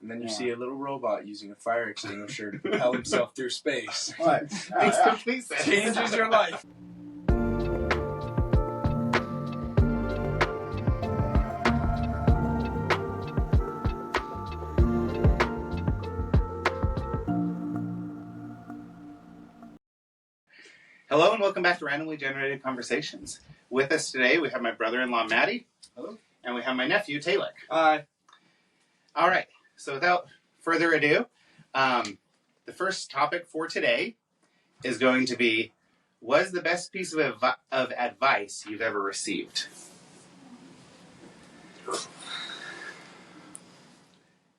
And then you see a little robot using a fire extinguisher to propel himself through space. Right. Makes complete sense. Changes your life. Hello and welcome back to Randomly Generated Conversations. With us today, we have my brother-in-law, Maddie. Hello. And we have my nephew, Taylor. Hi. All right. So without further ado, the first topic for today is going to be, what is the best piece of advice you've ever received?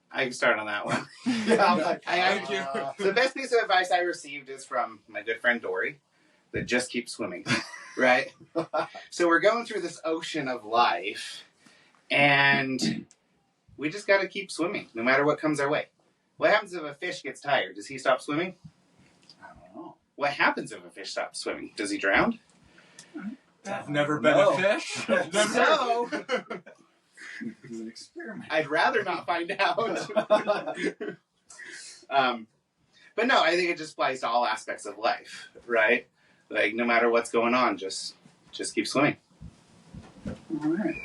I can start on that one. Thank you. The best piece of advice I received is from my good friend Dory, that just keep swimming, right? So we're going through this ocean of life, and we just got to keep swimming, no matter what comes our way. What happens if a fish gets tired? Does he stop swimming? I don't know. What happens if a fish stops swimming? Does he drown? I've never been a fish. So, It's an experiment. I'd rather not find out. But no, I think it just applies to all aspects of life, right? Like, no matter what's going on, just keep swimming. All right.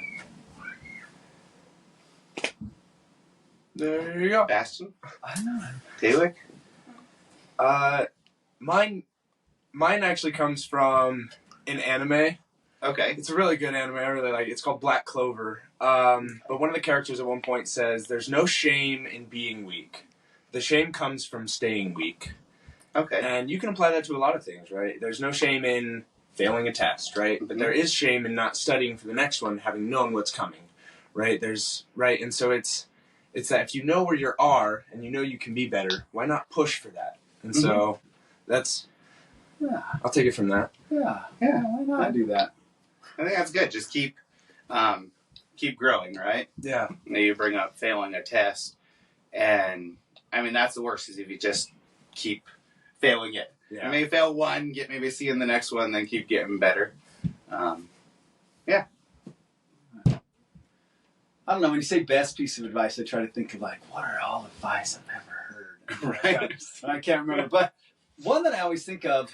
There you go. Bastion? I know. Taylor? Mine actually comes from an anime. Okay. It's a really good anime. I really like it. It's called Black Clover. But one of the characters at one point says, "There's no shame in being weak. The shame comes from staying weak." Okay. And you can apply that to a lot of things, right? There's no shame in failing a test, right? But there is shame in not studying for the next one, having known what's coming, right? And so it's that if you know where you are and you know you can be better, why not push for that? And so that's, I'll take it from that. Yeah. Why not? I do that. I think that's good. Just keep growing, right? Yeah. Now you bring up failing a test, and I mean that's the worst is if you just keep failing it. Yeah. You may fail one, get maybe a C in the next one, then keep getting better. Yeah. I don't know. When you say best piece of advice, I try to think of like, what are all advice I've ever heard? Right. I can't remember. But one that I always think of,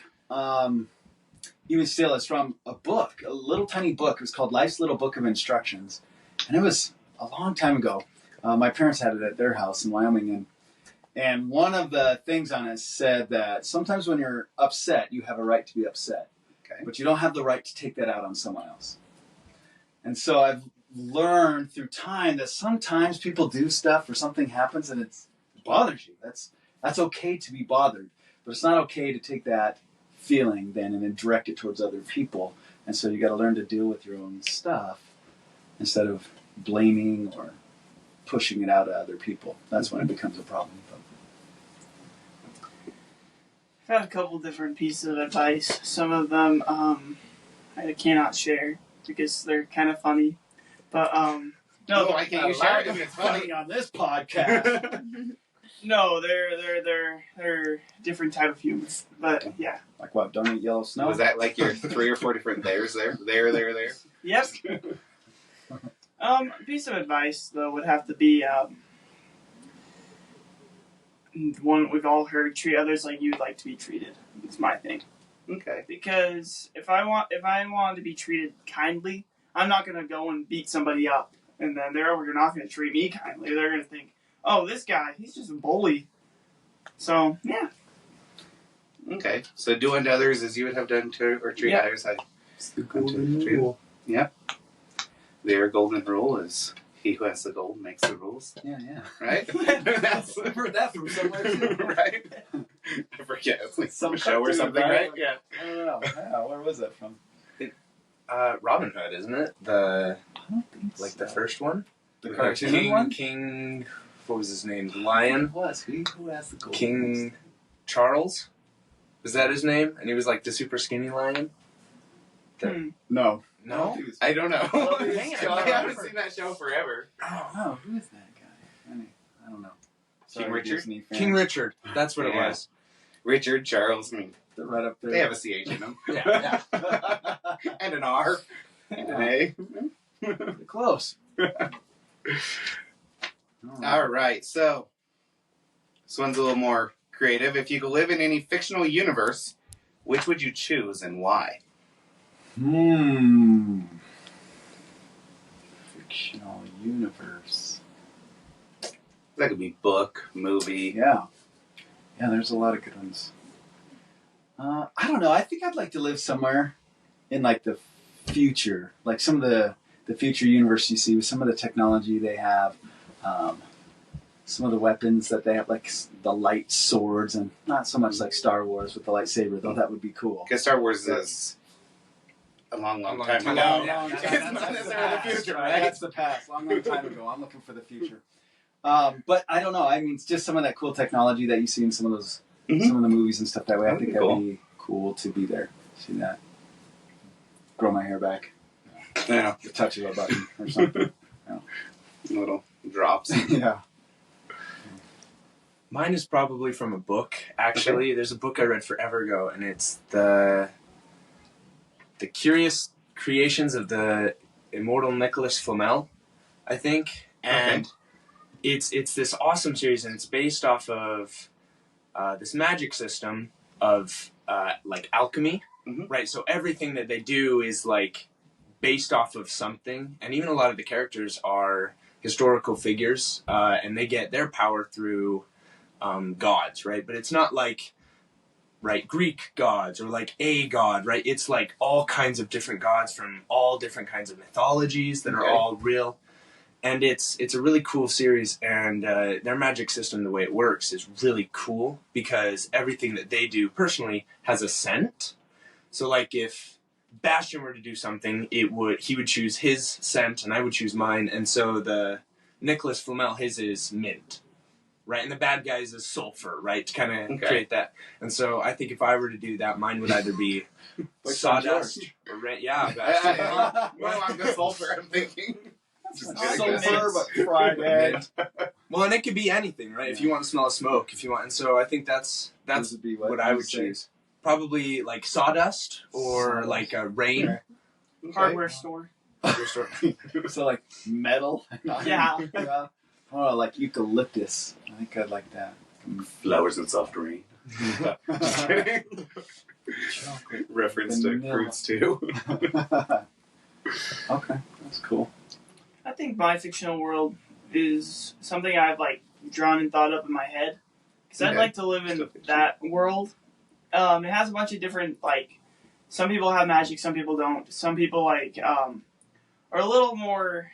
even still, is from a book, a little tiny book. It was called Life's Little Book of Instructions. And it was a long time ago. My parents had it at their house in Wyoming. And one of the things on it said that sometimes when you're upset, you have a right to be upset. Okay. But you don't have the right to take that out on someone else. And so I've learned through time that sometimes people do stuff or something happens and it bothers you. That's okay to be bothered. But it's not okay to take that feeling then and then direct it towards other people. And so you got to learn to deal with your own stuff instead of blaming or pushing it out at other people. That's when it becomes a problem. I've had a couple different pieces of advice. Some of them I cannot share because they're kind of funny. But No, why can't you share it if it's funny? On this podcast. no, they're different type of humor. But yeah. Like what? Don't eat yellow snow? Was that like your 3 or 4 different theres there? There. Yep. Piece of advice though would have to be one we've all heard: treat others like you'd like to be treated. It's my thing. Okay. Because if I want to be treated kindly, I'm not gonna go and beat somebody up, and then they're not gonna treat me kindly. They're gonna think, "Oh, this guy, he's just a bully." So yeah. Okay. So do unto others as you would have done to, or treat others. It's the golden rule. Yep. Their golden rule is he who has the gold makes the rules. Yeah. Right? I've heard that from somewhere too. Right? I forget. It's like some show or cartoon, something, right? Yeah. I don't know. Yeah, where was that from? Robin Hood, isn't it? I don't think Like the first one? The With cartoon one? King, what was his name? The Lion? Who was? Who has the gold? King Charles? Is that his name? And he was like the super skinny lion? No. No? I don't know. Well, hang on. I haven't seen that show forever. Oh, who is that guy? I don't know. King Richard? Disney fan. King Richard. That's what it Yeah. was. Richard, Charles, I mean, They're right up there. they have a CH in them. Yeah. And an R. And an A. They're close. All right, so This one's a little more creative. If you could live in any fictional universe, which would you choose and why? Fictional universe. That could be book, movie. Yeah. Yeah, there's a lot of good ones. I don't know. I think I'd like to live somewhere in like the future, like some of the future universe you see with some of the technology they have, some of the weapons that they have, like the light swords, and not so much like Star Wars with the lightsaber, though that would be cool. Because Star Wars is a long time ago. It's not necessarily the future, right? That's the past. Long time ago. I'm looking for the future. But I don't know. I mean, it's just some of that cool technology that you see in some of those, some of the movies and stuff that way. I think that'd be cool to be there. See that? Grow my hair back. Yeah. The touch of a button or something. Little drops. Yeah. Mine is probably from a book, actually. Okay. There's a book I read forever ago, and it's the Curious Creations of the Immortal Nicholas Flamel, I think. And it's this awesome series, and it's based off of this magic system of like alchemy, right? So everything that they do is like based off of something, and even a lot of the characters are historical figures, and they get their power through gods, right? But it's not like, right, Greek gods or like a god, right? It's like all kinds of different gods from all different kinds of mythologies that are all real. And it's a really cool series, and their magic system, the way it works, is really cool because everything that they do personally has a scent. So like if Bastion were to do something, he would choose his scent and I would choose mine, and so the Nicholas Flamel, his is mint. Right, and the bad guys is sulfur, right, to kind of create that. And so I think if I were to do that, mine would either be sawdust or Well, I'm the sulfur, I'm thinking. Sulfur, but fried egg. Well, and it could be anything, right? Yeah. If you want to smell of smoke, if you want, and so I think that's what I would choose. Probably like sawdust or like a rain. Hardware store. So like metal. Yeah. Oh, like eucalyptus. I think I'd like that. Flowers and soft rain. Just kidding. Chocolate. Reference to fruits too. Okay, that's cool. I think my fictional world is something I've like drawn and thought up in my head. Because I'd like to live in that world. It has a bunch of different, like, some people have magic, some people don't. Some people like are a little more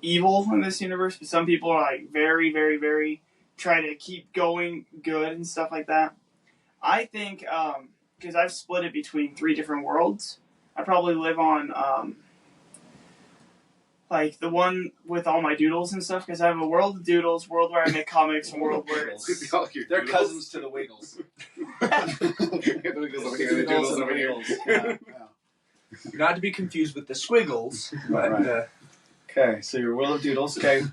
evil in this universe, but some people are like very, very, very try to keep going good and stuff like that. I think because I've split it between 3 different worlds, I probably live on like the one with all my doodles and stuff, because I have a world of doodles, world where I make comics, a world where it's they're cousins to the Wiggles. Doodles over here. Yeah. Not to be confused with the Squiggles. But, okay, so your world of doodles. Okay. And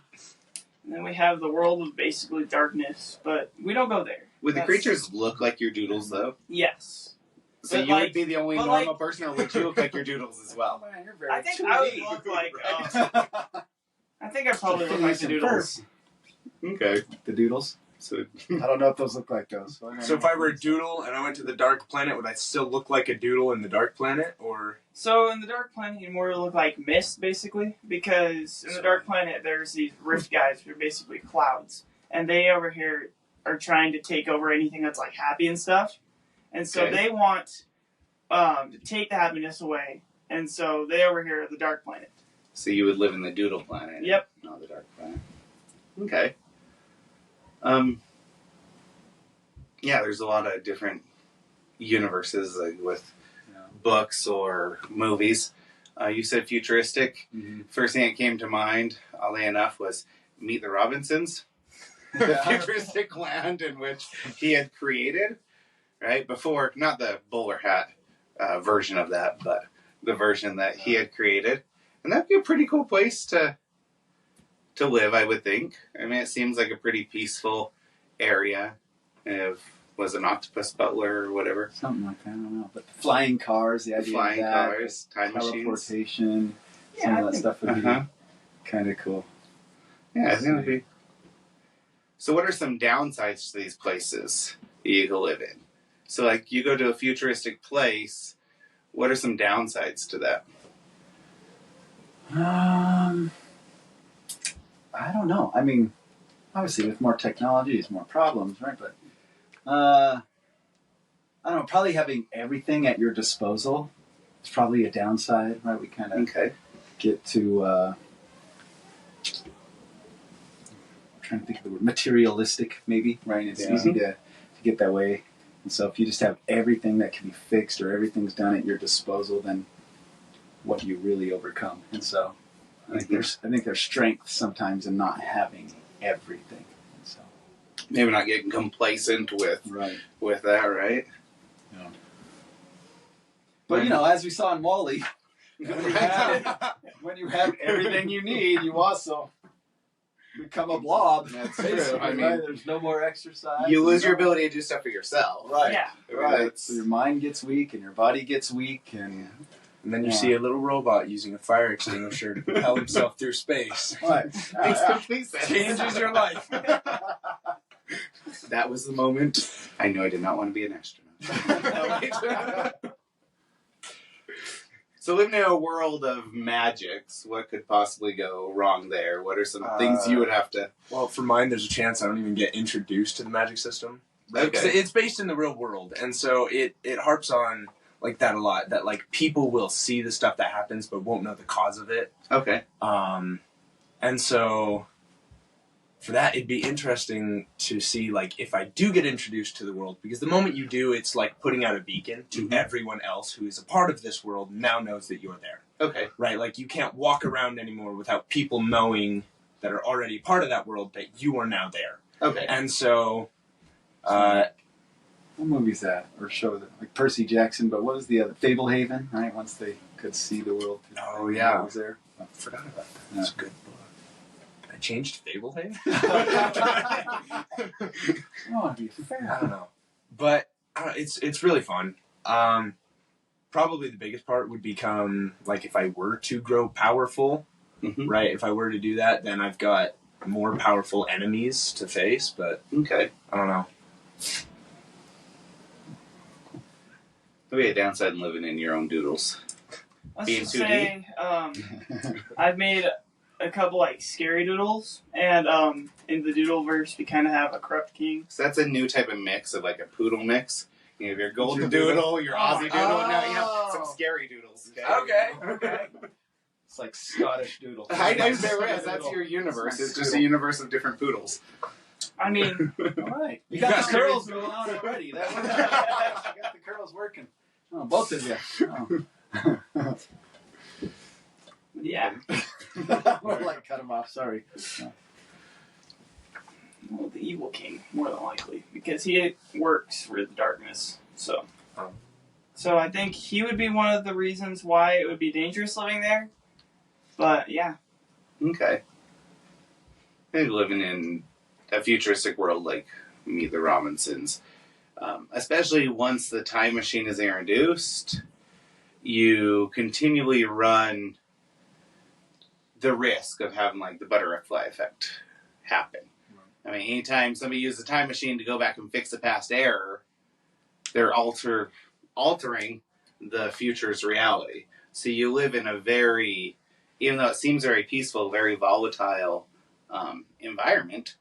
then we have the world of basically darkness, but we don't go there. Would the creatures look like your doodles, though? Yes. So but you would be the only normal person, or would you look like your doodles as well? Man, you're very I think I would look like... I think I probably look like the doodles. Okay. The doodles? So I don't know if those look like those. So if I were a doodle and I went to the dark planet, would I still look like a doodle in the dark planet, or? So in the dark planet, you more look like mist, basically, because in the dark planet, there's these rift guys who are basically clouds, and they over here are trying to take over anything that's like happy and stuff, and so they want to take the happiness away, and so they over here are the dark planet. So you would live in the doodle planet? Yep. Not the dark planet. Okay. Yeah, there's a lot of different universes with books or movies. You said futuristic. Mm-hmm. First thing that came to mind, oddly enough, was Meet the Robinsons. The futuristic land in which he had created, right? Before, not the bowler hat version of that, but the version that he had created. And that'd be a pretty cool place to live, I would think. I mean, it seems like a pretty peaceful area. Was an octopus butler or whatever? Something like that, I don't know. But the flying cars, the idea flying of that, cars, time teleportation, machines. Some of that stuff would be kind of cool. Yeah, I think it would be. So what are some downsides to these places you can live in? So like you go to a futuristic place, what are some downsides to that? I don't know. I mean, obviously with more technology, there's more problems, right? But I don't know. Probably having everything at your disposal is probably a downside, right? We kind of get to. I'm trying to think of the word materialistic, maybe, right? It's easy to get that way. And so if you just have everything that can be fixed or everything's done at your disposal, then what do you really overcome? And so I think there's strength sometimes in not having everything. And so maybe not getting complacent with that, right? Yeah. But as we saw in Wall-E, when you have everything you need, you also become a blob. That's true. I mean, there's no more exercise. You lose your ability to do stuff for yourself. Right. Yeah. Right. So your mind gets weak and your body gets weak, and then you see a little robot using a fire extinguisher to propel himself through space. Right. Makes complete sense. Changes your life. That was the moment I knew I did not want to be an astronaut. So living in a world of magics, what could possibly go wrong there? What are some things you would have to... Well, for mine, there's a chance I don't even get introduced to the magic system. Okay. It's based in the real world, and so it harps on like that a lot, that like people will see the stuff that happens but won't know the cause of it. Okay. And so for that, it'd be interesting to see like if I do get introduced to the world, because the moment you do, it's like putting out a beacon to everyone else who is a part of this world now knows that you're there. Okay. Right? Like you can't walk around anymore without people knowing that are already part of that world that you are now there. Okay. And so what movie's that? Or show that? Like Percy Jackson, but what was the other? Fablehaven, right? Once they could see the world. Oh, yeah. It was there. I forgot about that. That's a good book. Did I change to Fablehaven? Oh, to be fair. I don't know. But it's really fun. Probably the biggest part would become, like, if I were to grow powerful, right? If I were to do that, then I've got more powerful enemies to face, but Okay. I don't know. Maybe a downside in living in your own doodles. Let's Being just 2D? say I've made a couple like scary doodles, and in the doodleverse we kind of have a corrupt king. So that's a new type of mix of like a poodle mix. You have your golden doodle, your Aussie doodle, and now you have some scary doodles. Okay. It's like Scottish doodle. I know there is. That's your universe. It's just a universe of different poodles. I mean, All right. You got the curls going on already. That one, you got the curls working. Oh, both of you. Oh. yeah. Or like cut them off. Sorry. Well, the evil king, more than likely, because he works for the darkness. So I think he would be one of the reasons why it would be dangerous living there. But yeah. Okay. Maybe living in a futuristic world like Meet the Robinsons, especially once the time machine is introduced, you continually run the risk of having like the butterfly effect happen. I mean, anytime somebody uses a time machine to go back and fix a past error, they're altering the future's reality. So you live in a very, even though it seems very peaceful, very volatile environment,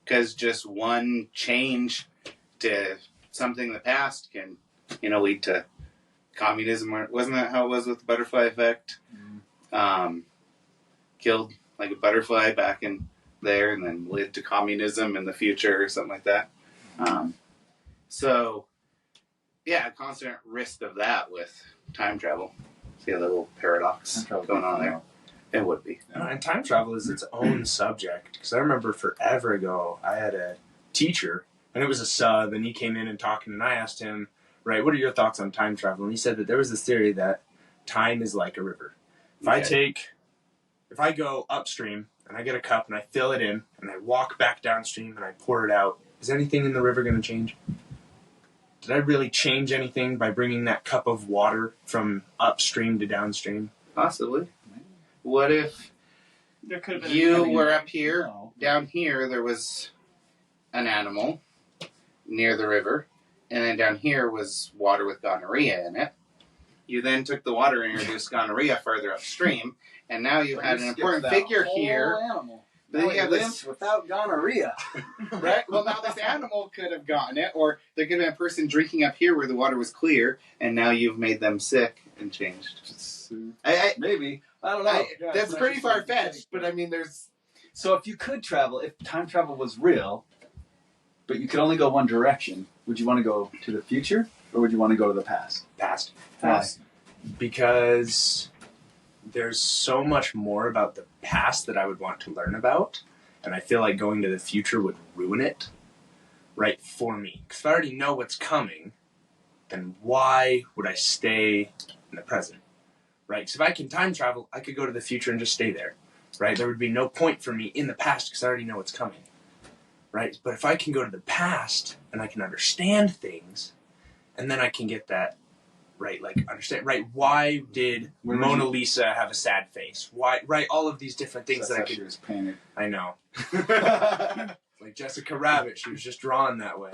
because just one change to something in the past can, lead to communism. Wasn't that how it was with the butterfly effect? Killed like a butterfly back in there, and then led to communism in the future or something like that. So, yeah, constant risk of that with time travel. See a little paradox going on there. It would be. And time travel is its own subject. Because I remember forever ago, I had a teacher, and it was a sub, and he came in and talking, and I asked him, right, what are your thoughts on time travel? And he said that there was this theory that time is like a river. If I go upstream, and I get a cup, and I fill it in, and I walk back downstream, and I pour it out, is anything in the river going to change? Did I really change anything by bringing that cup of water from upstream to downstream? Possibly. What if There could have been you were up here, down here there was an animal near the river, and then down here was water with gonorrhea in it. You then took the water and introduced gonorrhea further upstream, and now you had an important figure here. Animal. But then you have this without gonorrhea. right? Well, now this animal could have gotten it, or there could have been a person drinking up here where the water was clear, and now you've made them sick and changed. Maybe. I don't know. That's pretty far-fetched, but I mean, there's... So if you could travel, if time travel was real, but you could only go one direction, would you want to go to the future, or would you want to go to the past? Past. Past. Because there's so much more about the past that I would want to learn about, and I feel like going to the future would ruin it, right, for me. Because if I already know what's coming, then why would I stay in the present, right? Because if I can time travel, I could go to the future and just stay there, right? There would be no point for me in the past because I already know what's coming, right? But if I can go to the past and I can understand things, and then I can get that, right, like, understand, right, why did Mona Lisa have a sad face? Why, right, all of these different things So that I she could... was painted. I know. Like Jessica Rabbit, she was just drawn that way.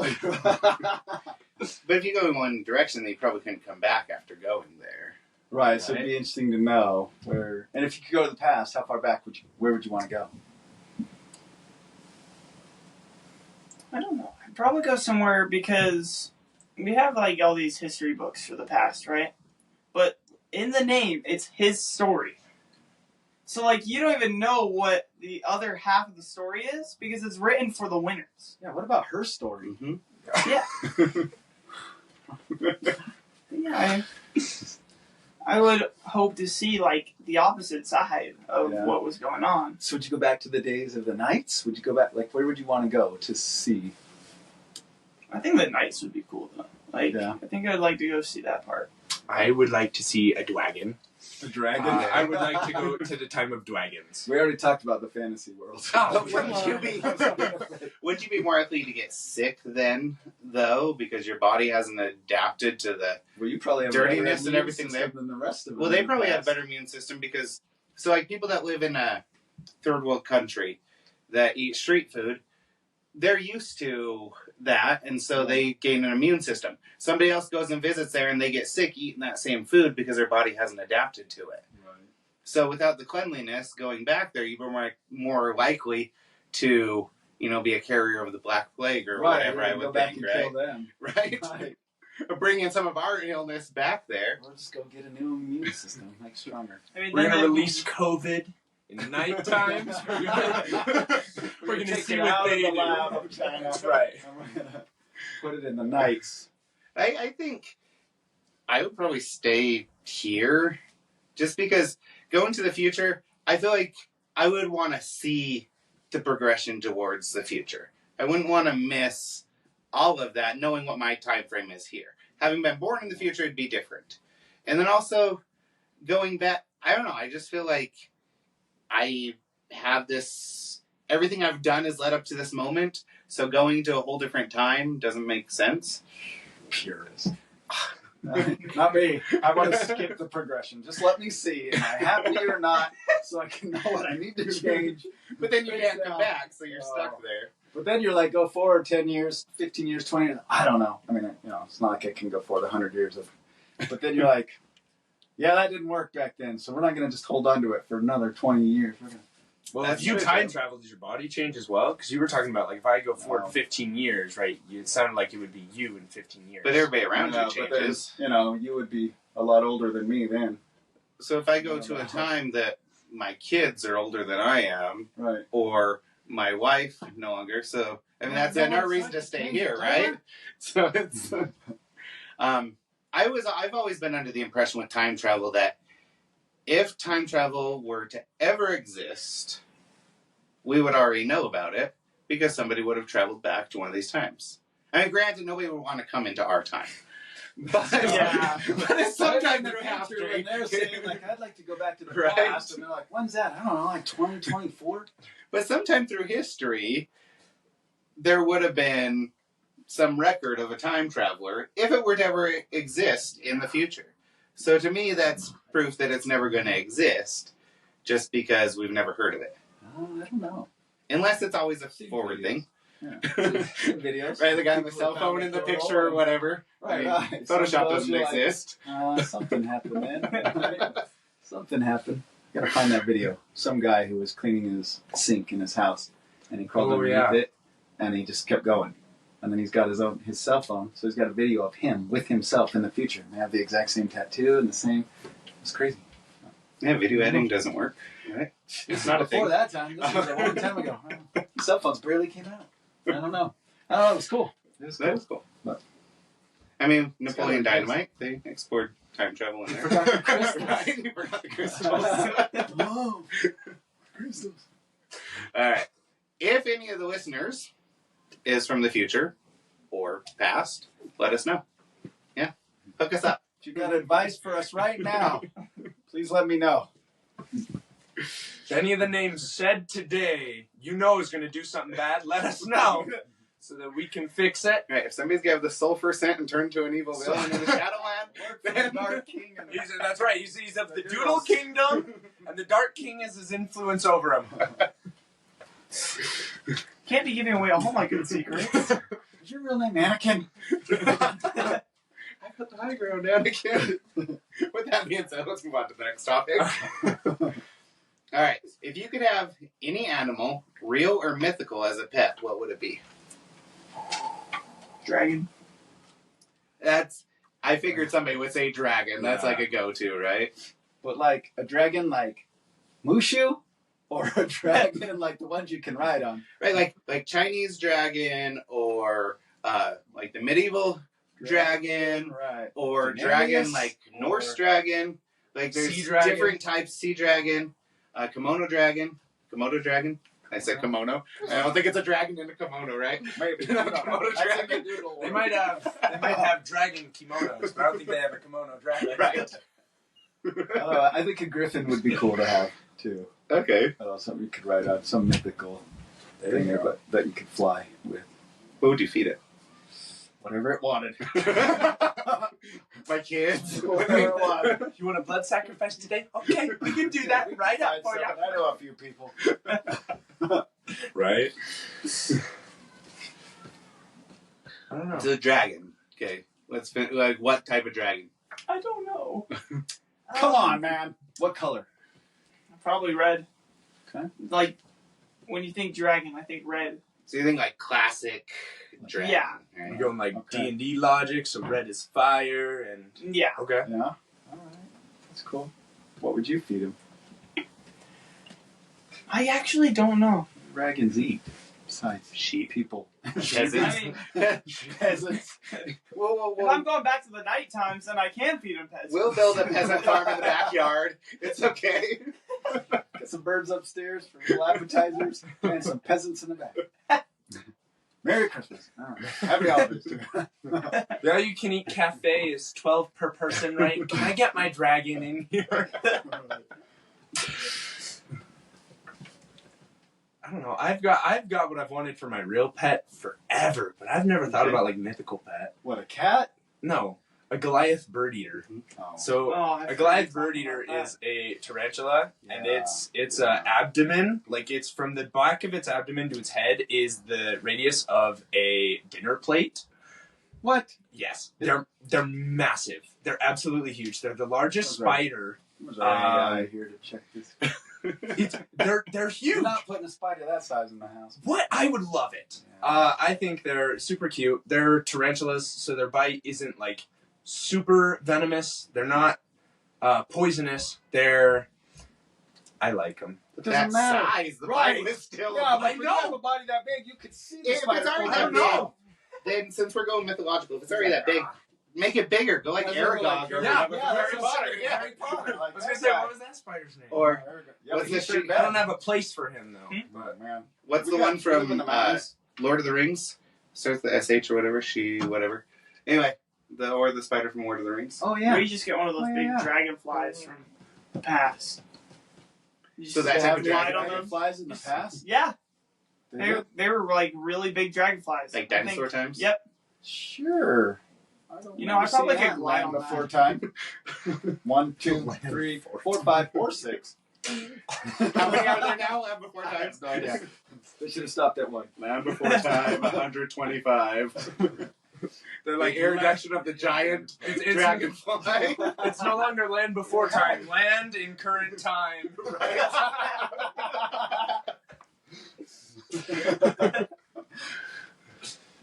But if you go in one direction, then you probably couldn't come back after going there. Right, so it'd be interesting to know where... And if you could go to the past, how far back where would you want to go? I don't know. I'd probably go somewhere because we have like all these history books for the past, right? But in the name, it's his story. So like you don't even know what the other half of the story is because it's written for the winners. Yeah, what about her story? Mm-hmm. Yeah. I would hope to see like the opposite side of what was going on. So would you go back to the days of the knights? Would you go back, like, where would you want to go to see? I think the Knights would be cool though. Like, Yeah. I think I'd like to go see that part. I would like to see a dragon. A dragon? I would like to go to the time of dragons. We already talked about the fantasy world. But would you be more likely to get sick then, though, because your body hasn't adapted to the Well, you probably have dirtiness a and better everything immune system than the rest of them. Well, they probably have a better immune system because, so like people that live in a third world country that eat street food, they're used to that, and so they gain an immune system. Somebody else goes and visits there, and they get sick eating that same food because their body hasn't adapted to it. Right. So without the cleanliness going back there, you're more likely to, be a carrier of the Black Plague or whatever. I would go back think, and right? kill them. Right. Bring in some of our illness back there. Or just go get a new immune system, make stronger. I mean, We're then going to they- release COVID in the night times. We're going to see what they do. That's right. We're gonna put it in the nights. I think I would probably stay here just because going to the future, I feel like I would want to see the progression towards the future. I wouldn't want to miss all of that knowing what my time frame is here. Having been born in the future, it'd be different. And then also going back, I don't know, I just feel like I have this, everything I've done has led up to this moment, so going to a whole different time doesn't make sense. Purist. Not me. I want to skip the progression. Just let me see. Am I happy or not so I can know what I need to change. But then you can't come back, so you're stuck there. But then you're like, go forward 10 years, 15 years, 20 years. I don't know. I mean, it's not like I can go forward 100 years. But then you're like, yeah, that didn't work back then, so we're not going to just hold on to it for another 20 years. Well, That's if you true, time though. travel, does your body change as well? Because you were talking about, like, if I go forward No. 15 years, right, it sounded like it would be you in 15 years. But everybody around you But then, changes. you would be a lot older than me then. So if I go to a time that my kids are older than I am, Right. or my wife no longer, so I mean that's another reason to stay here, right? So it's I've always been under the impression with time travel that if time travel were to ever exist, we would already know about it because somebody would have traveled back to one of these times. I mean, granted, nobody would want to come into our time. But, Yeah. but it's sometime through after history. when they're saying, like, I'd like to go back to the Right. past, and they're like, when's that? I don't know, like 2024? But sometime through history, there would have been some record of a time traveler if it were to ever exist in the future. So to me, that's proof that it's never going to exist just because we've never heard of it. I don't know. Unless it's always a forward thing. Yeah. Videos. Right, the guy with the People cell found phone the in the photo picture or and- whatever. Right, I mean, right. Photoshop Some doesn't girls are like, exist. Something happened, man. Right? Something happened. Gotta find that video. Some guy who was cleaning his sink in his house, and he crawled underneath it, and he just kept going. And then he's got his cell phone, so he's got a video of him with himself in the future. They have the exact same tattoo and the same. It's crazy. Yeah, video editing doesn't work, right? It's not a Before thing. that time. This was a long time ago. Cell phones barely came out. I don't know. It was cool. It was That cool. was cool. But- I mean, Napoleon gotta be Dynamite, they explored time travel in there. Forgot the crystals. Right? You forgot the crystals. Whoa. Crystals. All right. If any of the listeners is from the future or past, let us know. Yeah. Hook us up. If you got advice for us right now, please let me know. Any of the names said today, you know is going to do something bad, let us know so that we can fix it. Right. If somebody's got the sulfur scent and turned to an evil villain in the Shadowland, then Dark King and That's right. He's of the Doodle Kingdom, and the Dark King is his influence over him. Can't be giving away all my good secrets. Is your real name Anakin? I put the high ground down again. With that being said, let's move on to the next topic. All right. If you could have any animal, real or mythical, as a pet, what would it be? Dragon. I figured somebody would say dragon. That's Yeah. like a go-to, right? But like a dragon like Mushu? Or a dragon like the ones you can ride on? Right, like Chinese dragon, or like the medieval dragon, Right. or Daenerys, dragon like Norse or- dragon. Like there's Sea dragon. different types. Sea dragon, Komodo dragon. Komodo dragon. I said kimono. I don't think it's a dragon in a kimono, right? Maybe. No, No, Komodo that's in the dragon. doodle They world. might have dragon kimonos, but I don't think they have a kimono dragon. Right. I think a griffin would be cool to have too. Okay. Something you could ride on, some mythical There thing you there, go. but that you could fly with. What would you feed it? Whatever it wanted. My kids. Whatever it wanted. You want a blood sacrifice today? Okay, we can do that right up for you. I know a few people. Right? I don't know. It's a dragon. Okay. Let's like what type of dragon? I don't know. Come on, man. What color? Probably red. Okay. Like, when you think dragon, I think red. So you think like classic dragon? Yeah. We're Right? going like Okay. D&D logic, so red is fire, and Yeah. okay. Yeah. All right. That's cool. What would you feed him? I actually don't know. Dragons eat. Besides Sheep. people. Peasants. I mean, Peasants. Whoa. if I'm going back to the night times, then I can feed them pets. We'll build a peasant farm in the backyard. It's okay. Got some birds upstairs for little appetizers and some peasants in the back. Merry Christmas. All right. Happy holidays. The all-you-can-eat cafe is 12 per person, right? Can I get my dragon in here? I don't know. I've got what I've wanted for my real pet forever, but I've never thought about like mythical pet. What, a cat? No, a Goliath bird eater. Oh. So I a Goliath forgot bird eater about that. is a tarantula, and Yeah. its abdomen, like it's from the back of its abdomen to its head, is the radius of a dinner plate. What? Yes, they're massive. They're absolutely huge. They're the largest That's right. spider. Was there any guy here to check this? They're You're huge. not putting a spider that size in the house. What? I would love it. Yeah. I think they're super cute. They're tarantulas, so their bite isn't like super venomous. They're not poisonous. I like them. It That doesn't matter. size, the Right. bite is still. Yeah, a but bite. when you have a body that big, you could see the If spider. it's already going that in. big, then since we're going mythological, if it's already that big, make it bigger. Go like That's what Aragog or Yeah, whatever. that's Harry what I'm Potter. saying. Yeah. Harry Potter. Like I was gonna that say, guy. what was that spider's name? Or Yeah, what's but he's the pretty sheep? bad. I don't have a place for him though. But man, what's we the got- one we live in from the mountains. Lord of the Rings? Starts with the SH or whatever. She whatever. Anyway, the spider from Lord of the Rings. Oh Or yeah. you just get one of those Oh, yeah, big yeah. dragonflies from the past. You So just that They type have of dragon- dragonflies in the past. Yeah, They do? they were like really big dragonflies. Like I think- dinosaur times. Yep. Sure. I don't You know, I remember probably seeing could that glide land on before that. time. 1, 2, 3, 4, 5, or 6. How many are there now? Land Before Time? No idea. They should have stopped at one. Land Before Time, 125. They're The introduction of the giant dragonfly. It's no longer land before time. Land in current time. Right?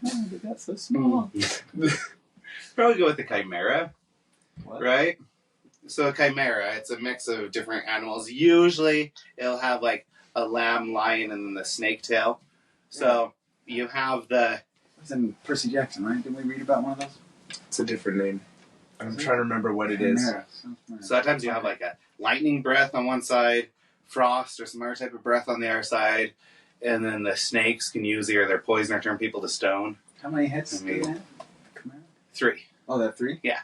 Oh, they got so small. Probably go with the chimera, What? right? So a chimera, it's a mix of different animals. Usually, it'll have like a lamb, lion, and then the snake tail. So you have the. It was in Percy Jackson, right? Didn't we read about one of those? It's a different name. I'm trying to remember what it is. Chimera. Sounds familiar. So sometimes you have like a lightning breath on one side, frost or some other type of breath on the other side, and then the snakes can use either their poison or turn people to stone. How many hits do they have? Chimera? 3. Oh, they have 3? Yeah.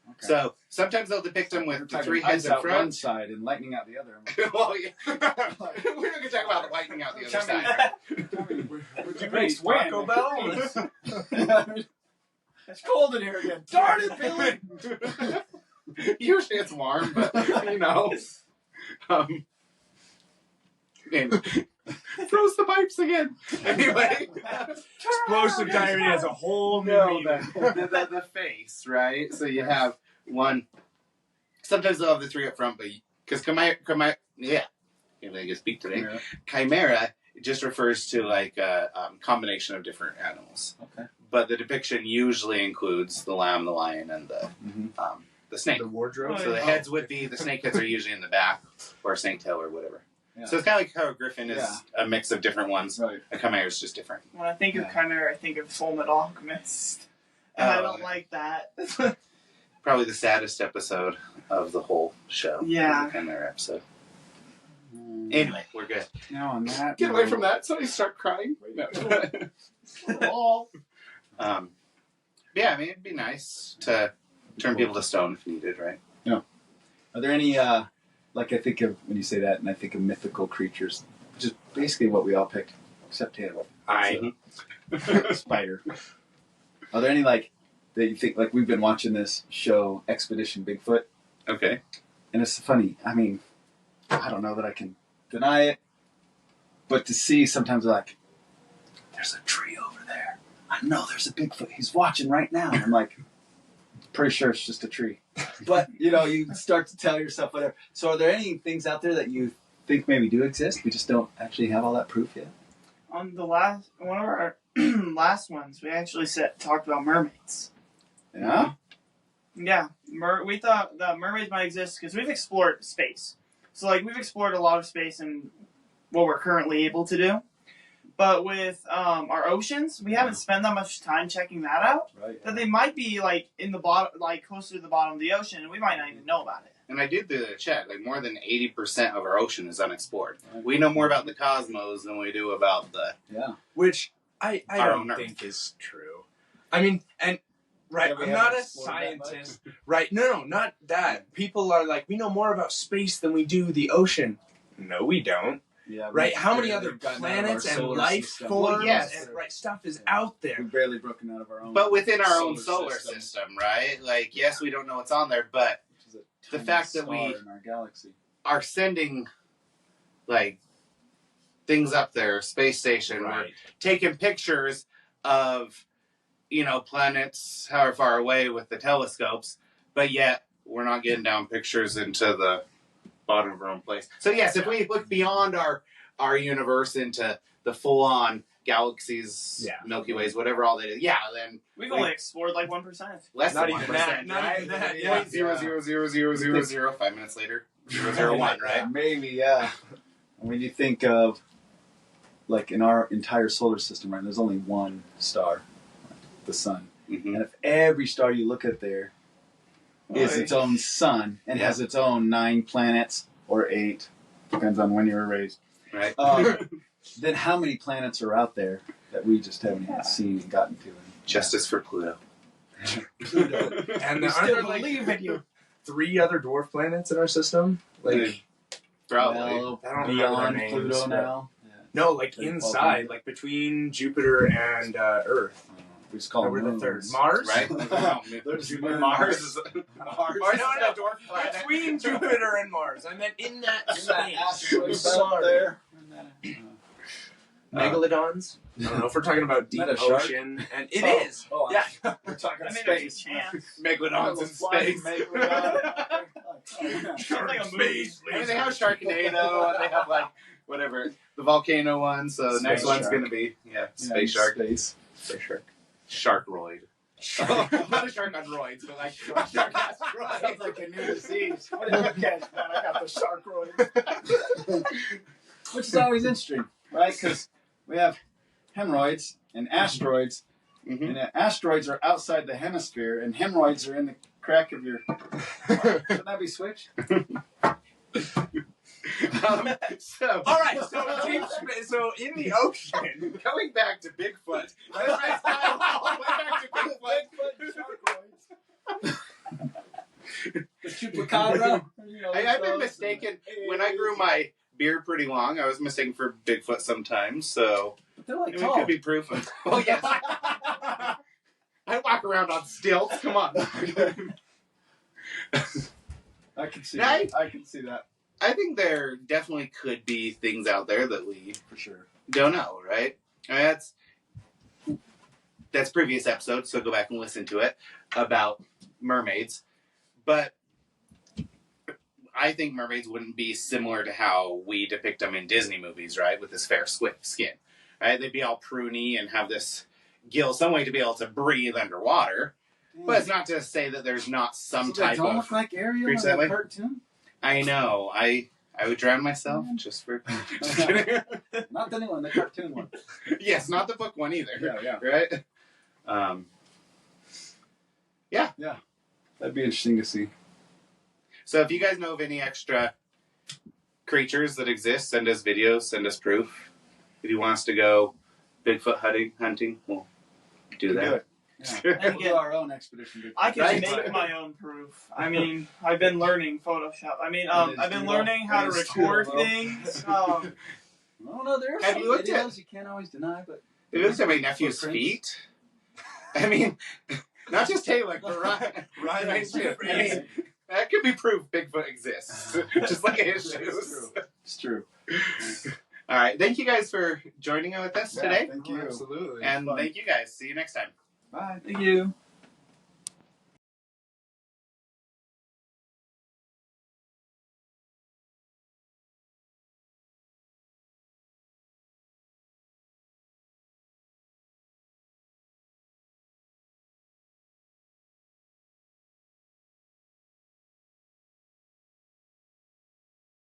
Okay. So sometimes they'll depict them We're with the talking 3 heads ice in out one front. side and lightning out the other. Well, yeah. We're not going to talk about the lightning out the other side. Would you make Taco Bell? It's cold in here again. Darn it, Billy! Usually it's warm, but you know. And froze the pipes again. Anyway, Explosive diarrhea has a whole new meaning. the face, right? So you have one. Sometimes they'll have the 3 up front, but because chimera, yeah, can't really speak today. Chimera just refers to like a combination of different animals. Okay. But the depiction usually includes the lamb, the lion, and the snake. The wardrobe. So the heads would be, the snake heads are usually in the back, or a snake tail, or whatever. Yeah. So it's kind of like how a griffin is a mix of different ones. Right. A chimera is just different. When I think of Chimera, I think of Full Metal Alchemist. And I don't like that. Probably the saddest episode of the whole show. Yeah. The chimera episode. Anyway, we're good. Now on that. Get away from that. Somebody start crying. No. Yeah, I mean, it'd be nice to turn people to stone if needed, right? Yeah. Are there any, like I think of, when you say that, and I think of mythical creatures, which is basically what we all picked, except Taylor. Spider. Are there any, like, that you think, like, we've been watching this show, Expedition Bigfoot, Okay. and it's funny. I mean, I don't know that I can deny it, but to see sometimes, like, there's a tree over there. I know there's a Bigfoot. He's watching right now. And I'm like, pretty sure it's just a tree. But, you know, you start to tell yourself whatever. So are there any things out there that you think maybe do exist? We just don't actually have all that proof yet? On the one of our last ones, we actually talked about mermaids. Yeah? Yeah, we thought that mermaids might exist because we've explored space. So, like, we've explored a lot of space and what we're currently able to do. But with our oceans, we haven't spent that much time checking that out. Right. That they might be, like, in the bottom, like, closer to the bottom of the ocean, and we might not even know about it. And I did the check. Like, more than 80% of our ocean is unexplored. We know more about the cosmos than we do about the... Yeah. Which I Our don't own Earth. think is true. I mean, and... Right, Yeah, we I'm not haven't a explored that much. scientist. Right, no, not that. People are like, we know more about space than we do the ocean. No, we don't. Yeah. Right, how many barely other gotten out of our planets and solar life system. forms Well, yes. and right stuff is out there? We've barely broken out of our own. But within our own solar solar system, right? Like, yes, we don't know what's on there, but Which is a the tiny fact that star we- in our galaxy. are sending, like, things up there, space station, we're Right. taking pictures of, you know, planets however far away with the telescopes, but yet we're not getting down pictures into the bottom of our own place. So yes, if we look beyond our universe into the full-on galaxies, Yeah. Milky Ways, whatever all that is, yeah, then We've only explored, like, 1%. less Not than even 1%, that, not right? even that, yeah. 0.0000000, 5 minutes later, 001, right? Maybe, yeah. When you think of, like, in our entire solar system, right, there's only one star, the sun. Mm-hmm. And if every star you look at there is its own sun and has its own 9 planets or 8, depends on when you were raised, Right. then how many planets are out there that we just haven't even seen and gotten to? Justice for Pluto. Pluto. And We there still aren't like believe in you. 3 other dwarf planets in our system? Like, Probably. Well, I don't remember beyond their names, Pluto but- now. no, like Like inside, like between Jupiter and Earth. We just call Or them we're the third. moons. Mars? Right? They're just Mars is Mars. Mars is No, a dwarf planet. Between Jupiter and Mars. I meant in that space. asteroid belt Sorry. there. Megalodons? I don't know if we're talking about deep Is that a shark? ocean. And it Oh. is. Oh, Yeah. we're talking I mean, space. there's a chance. Megalodons in space. Sounds like a movie. I mean, they have Sharknado, and they have like whatever the volcano one. So the next Space one's shark. gonna be space shark. Space. Space shark. Sharkroid. Not a shark on roids, but like a shark asteroid. Sounds like a new disease. What did you catch, man? I got the shark roid. Which is always interesting, right? Because we have hemorrhoids and asteroids, Mhm. and asteroids are outside the hemisphere, and hemorrhoids are in the crack of your. Shouldn't that be switched? So All right, so in the ocean, going back to Bigfoot. Going back to Bigfoot. The chupacabra. I've been mistaken when I grew my beard pretty long. I was mistaken for Bigfoot sometimes. So They're like it tall. could be proof. Oh yes, I walk around on stilts. Come on. I can see Right? that. I can see that I think there definitely could be things out there that we for sure. don't know, right? I mean, that's previous episode, so go back and listen to it about mermaids. But I think mermaids wouldn't be similar to how we depict them in Disney movies, right? With this fair skin, right? They'd be all pruny and have this gill, some way to be able to breathe underwater. But it's not to say that there's not some so type they don't of. look like Ariel in creature that the way? cartoon. I know. I would drown myself just for. Just kidding. Not the new one, the cartoon one. Yes, not the book one either. Yeah. Right? That'd be interesting to see. So if you guys know of any extra creatures that exist, send us videos, send us proof. If you want us to go Bigfoot hunting, we'll do that. Yeah. And We'll do again, our own expedition. I can Right. make my own proof. I mean, I've been learning Photoshop. I mean, That is I've been true. learning how to That is record true, though. things. Oh no, there are Have some you looked videos you can't always deny, but If you look at my nephew's Footprints. feet, I mean, not just Taylor, but Ryan too. I mean, that could be proof Bigfoot exists, just like his shoes. It's true. All right, thank you guys for joining with us Yeah, today, Thank you. Absolutely. and fun. thank you guys. See you next time. Bye. Thank you.